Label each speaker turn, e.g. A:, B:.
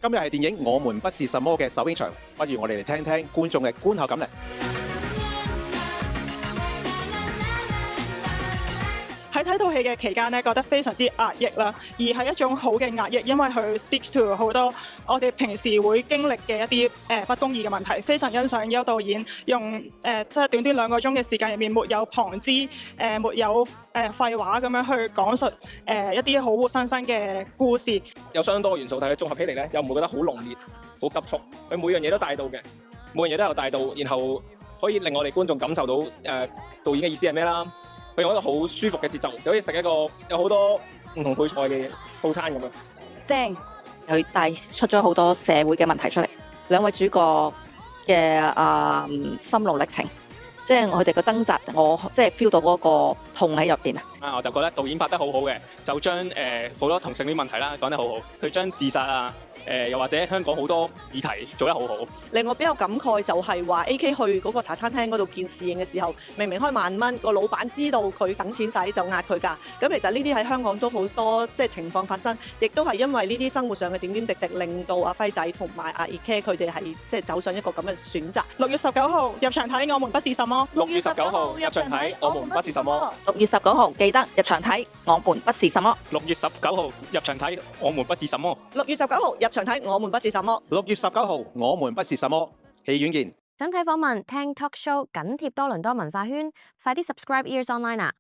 A: 今日係電影《我們不是什麼》嘅首映場，不如我哋嚟聽聽觀眾嘅觀後感嚟。
B: 喺睇套戲嘅期間咧，覺得非常之壓抑啦，而係一種好嘅壓抑，因為佢 speaks to 好多我哋平時會經歷嘅一啲不公義嘅問題。非常欣賞邱導演用即係短短2個鐘嘅時間入面，沒有旁枝，沒有廢話咁樣去講述一啲好活生生嘅故事。
C: 有相當多元素，但係綜合起嚟咧，又唔會覺得好濃烈、好急促。佢每樣嘢都帶到嘅，每樣嘢都有帶到，然後可以令我哋觀眾感受到導演嘅意思係咩啦。佢用一個好舒服嘅節奏，就好似食一個有好多唔同配菜嘅套餐咁樣。
D: 正，佢帶出咗好多社會嘅問題出嚟。兩位主角嘅心路歷程，即係佢哋個掙扎，我即係 feel 到嗰個痛喺入邊啊！
C: 我就覺得導演拍得好好嘅，就將好多同性戀問題啦講得好好，佢將自殺啊。又或者香港好多議題做得好好。
E: 令我比較感慨就係話 AK 去嗰個茶餐廳嗰度見侍應嘅時候，明明開1萬蚊，個老闆知道佢等錢使就壓佢價。咁其實呢啲喺香港都好多即係情況發生，亦都係因為呢啲生活上嘅點點滴滴，令到阿輝仔同埋阿 AK 佢哋係即係走上一個咁嘅選擇。
B: 6月19號入場睇《我們不是什麼》。
C: 6月19號入場睇《我們不是什麼》。
D: 6月19號記得入場睇《我們不是什麼》。
C: 6月19號入場睇《我們不是什麼》。
E: 6月19號入場睇《我們不是什麼》。
A: 6月19號我們不是什麼，戲院見。
F: 想睇訪問、聽 talk show，緊貼多倫多文化圈，快啲 subscribe Ears Online 啊！